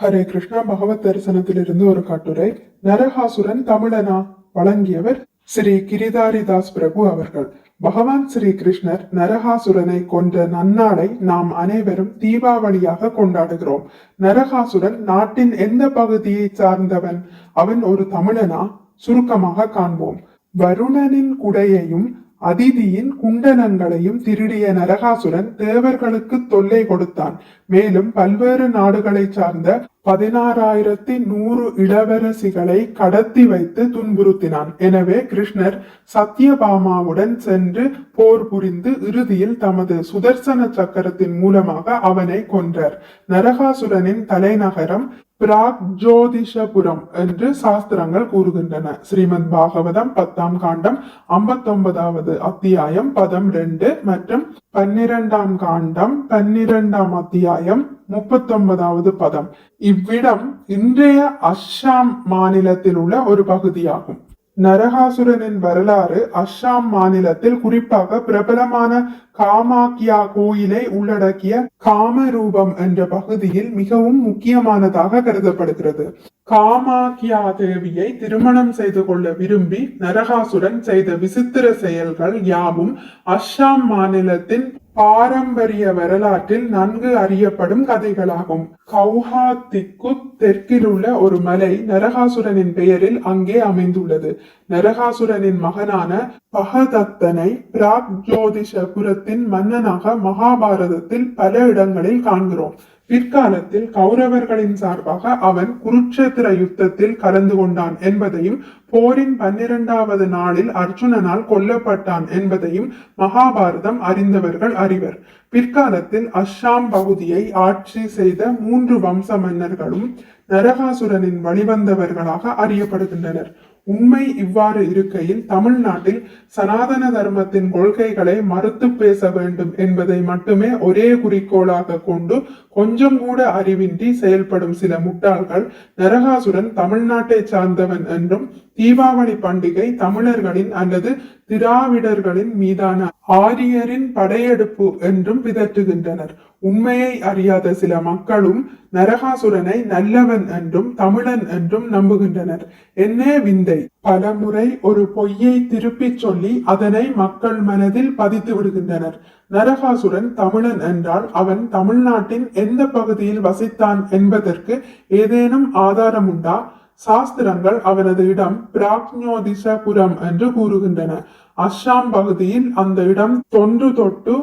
ஹரே கிருஷ்ணா. பகவத் தரிசனத்திலிருந்து ஒரு கட்டுரை. நரகாசுரன் தமிழனா? வழங்கியவர் ஸ்ரீ கிரிதாரிதாஸ் பிரபு அவர்கள். பகவான் ஸ்ரீ கிருஷ்ணர் நரகாசுரனை கொன்ற நன்னாளை நாம் அனைவரும் தீபாவளியாக கொண்டாடுகிறோம். நரகாசுரன் நாட்டின் எந்த பகுதியை சார்ந்தவன்? அவன் ஒரு தமிழனா? சுருக்கமாக காண்போம். வருணனின் குடையையும் அதிதியின் குண்டலங்களையும் திருடிய நரகாசுரன் தேவர்களுக்கு தொல்லை கொடுத்தான். மேலும் பல்வேறு நாடுகளை சார்ந்த 16,100 இளவரசிகளை கடத்தி வைத்து துன்புறுத்தினான். எனவே கிருஷ்ணர் சத்யபாமாவுடன் சென்று போர் புரிந்து இறுதியில் தமது சுதர்சன சக்கரத்தின் மூலமாக அவனை கொன்றார். நரகாசுரனின் தலைநகரம் பிராக்ஜோதிஷபுரம் என்று சாஸ்திரங்கள் கூறுகின்றன. ஸ்ரீமத் பாகவதம் 10ஆம் காண்டம் 59வது அத்தியாயம் பதம் 2 மற்றும் 12ஆம் காண்டம் 12ஆம் அத்தியாயம் 39வது பதம். இவ்விடம் இன்றைய அஸ்ஸாம் மாநிலத்தில் உள்ள ஒரு பகுதியாகும். நரகாசுரனின் வரலாறு அஸ்ஸாம் மாநிலத்தில் குறிப்பாக பிரபலமான காமாக்கியா கோயிலை உள்ளடக்கிய காமரூபம் என்ற பகுதியில் மிகவும் முக்கியமானதாக கருதப்படுகிறது. காமாக்கியா தேவியை திருமணம் செய்து கொள்ள விரும்பி நரகாசுரன் செய்த விசித்திர செயல்கள் யாவும் அஸ்ஸாம் மாநிலத்தின் பாரம்பரிய வரலாற்றில் நன்கு அறியப்படும் கதைகளாகும். கௌஹாத்திக்கு தெற்கில் உள்ள ஒரு மலை நரகாசுரனின் பெயரில் அங்கே அமைந்துள்ளது. நரகாசுரனின் மகனான பகதத்தனை பிராக்ஜோதிஷபுரத்தின் மன்னனாக மகாபாரதத்தில் பல இடங்களில் காண்கிறோம். பிற்காலத்தில் கௌரவர்களின் சார்பாக அவன் குருட்சேத்திர யுத்தத்தில் கலந்து கொண்டான் என்பதையும் போரின் 12வது நாளில் அர்ஜுனனால் கொல்லப்பட்டான் என்பதையும் மகாபாரதம் அறிந்தவர்கள் அறிவர். பிற்காலத்தில் அஸ்ஸாம் பகுதியை ஆட்சி செய்த 3 வம்ச மன்னர்களும் நரகாசுரனின் வழிவந்தவர்களாக அறியப்படுகின்றனர். உண்மை இவ்வாறு இருக்கையில் தமிழ்நாட்டில் சனாதன தர்மத்தின் கொள்கைகளை மறுத்து பேச வேண்டும் என்பதை மட்டுமே ஒரே குறிக்கோளாக கொண்டு கொஞ்சம் கூட அறிவின்றி செயல்படும் சில முட்டாள்கள் நரகாசுரன் தமிழ்நாட்டை சார்ந்தவன் என்றும் தீபாவளி பண்டிகை தமிழர்களின் அல்லது திராவிடர்களின் மீதான ஆரியரின் படையெடுப்பு என்றும் பிதற்றுகின்றனர். உண்மையை அறியாத சில மக்களும் நரகாசுரனை நல்லவன் என்றும் தமிழன் என்றும் நம்புகின்றனர். என்னே விந்தை! பலமுறை ஒரு பொய்யை திருப்பி சொல்லி அதனை மக்கள் மனதில் பதித்து விடுகின்றனர். நரகாசுரன் தமிழன் என்றால் அவன் தமிழ்நாட்டின் எந்த பகுதியில் வசித்தான் என்பதற்கு ஏதேனும் ஆதாரம் உண்டா? சாஸ்திரங்கள் அவனது இடம் பிராக்ஞோதிஷபுரம் என்று கூறுகின்றன. அஸ்ஸாம் பகுதியில் அந்த இடம் தொன்று தொட்டு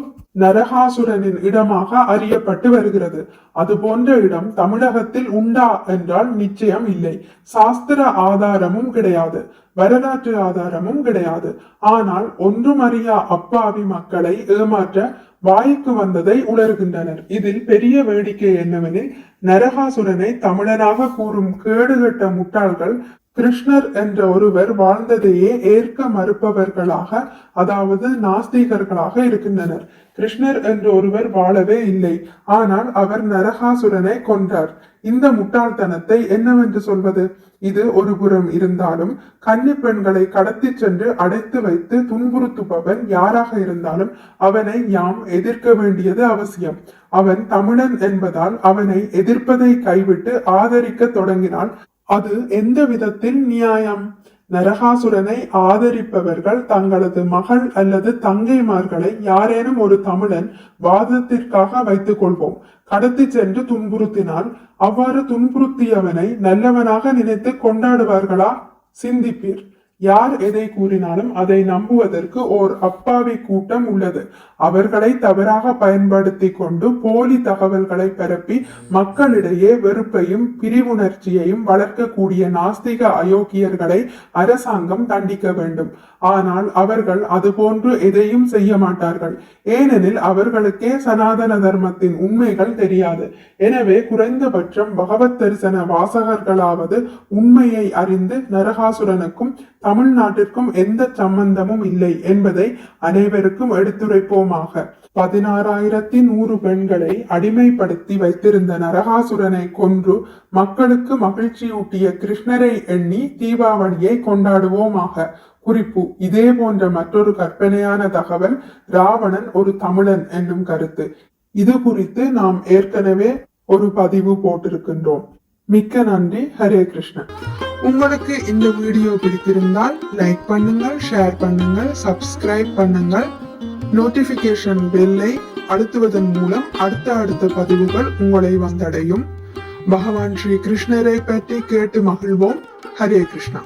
நரகாசுரனின் இடமாக அறியப்பட்டு வருகிறது. அது போன்ற இடம் தமிழகத்தில் உண்டா என்றால் நிச்சயம் இல்லை. சாஸ்திர ஆதாரமும் கிடையாது, வரலாற்று ஆதாரமும் கிடையாது. ஆனால் ஒன்றும் அறியா அப்பாவி மக்களை ஏமாற்ற வாய்க்கு வந்ததை உணர்கின்றனர். இதில் பெரிய வேடிக்கை என்னவெனில் நரகாசுரனை தமிழனாக கூறும் கேடுகட்ட முட்டாள்கள் கிருஷ்ணர் என்ற ஒருவர் வாழ்ந்ததையே ஏற்க மறுப்பவர்களாக, அதாவது நாஸ்திகர்களாக இருக்கின்றனர். கிருஷ்ணர் என்ற ஒருவர் வாழவே இல்லை, ஆனால் அவர் நரகாசுரனை கொன்றார். இந்த முட்டாள்தனத்தை என்னவென்று சொல்வது? இது ஒரு புறம் இருந்தாலும் கன்னி பெண்களை கடத்தி சென்று அடைத்து வைத்து துன்புறுத்துபவன் யாராக இருந்தாலும் அவனை யாம் எதிர்க்க வேண்டியது அவசியம். அவன் தமிழன் என்பதால் அவனை எதிர்ப்பதை கைவிட்டு ஆதரிக்க தொடங்கினால் அது எந்த விதத்தில் நியாயம்? நரகாசுரனை ஆதரிப்பவர்கள் தங்களது மகள் அல்லது தங்கைமார்களை யாரேனும் ஒரு தமிழன் வாதத்திற்காக வைத்துக் கொள்வோம் கடத்தி சென்று துன்புறுத்தினால் அவ்வாறு துன்புறுத்தியவனை நல்லவனாக நினைத்து கொண்டாடுவார்களா? சிந்திப்பீர். யார் எதை கூறினாலும் அதை நம்புவதற்கு ஓர் அப்பாவி கூட்டம் உள்ளது. அவர்களை தவறாக பயன்படுத்தி கொண்டு போலி தகவல்களை பரப்பி மக்களிடையே வெறுப்பையும் பிரிவுணர்ச்சியையும் வளர்க்கக்கூடிய நாஸ்திக அயோக்கியர்களை அரசாங்கம் தண்டிக்க வேண்டும். ஆனால் அவர்கள் அதுபோன்று எதையும் செய்ய மாட்டார்கள். ஏனெனில் அவர்களுக்கே சனாதன தர்மத்தின் உண்மைகள் தெரியாது. எனவே குறைந்தபட்சம் பகவத் தரிசன வாசகர்களாவது உண்மையை அறிந்து நரகாசுரனுக்கும் தமிழ்நாட்டிற்கும் எந்த சம்பந்தமும் இல்லை என்பதை அனைவருக்கும் எடுத்துரைப்போமாக. 16,100 பெண்களை அடிமைப்படுத்தி வைத்திருந்த நரகாசுரனை கொன்று மக்களுக்கு மகிழ்ச்சியூட்டிய கிருஷ்ணரை எண்ணி தீபாவளியை கொண்டாடுவோமாக. குறிப்பு: இதே போன்ற மற்றொரு கற்பனையான தகவல் ராவணன் ஒரு தமிழன் என்னும் கருத்து. இது குறித்து நாம் ஏற்கனவே ஒரு பதிவு போட்டிருக்கின்றோம். மிக்க நன்றி. ஹரே கிருஷ்ணா. உங்களுக்கு இந்த வீடியோ பிடித்திருந்தால் லைக் பண்ணுங்கள், ஷேர் பண்ணுங்கள், சப்ஸ்கிரைப் பண்ணுங்கள். நோட்டிபிகேஷன் பெல்லை அழுத்துவதன் மூலம் அடுத்த பதிவுகள் உங்களை வந்தடையும். பகவான் ஸ்ரீ கிருஷ்ணரை பற்றி கேட்டு மகிழ்வோம். ஹரே கிருஷ்ணா.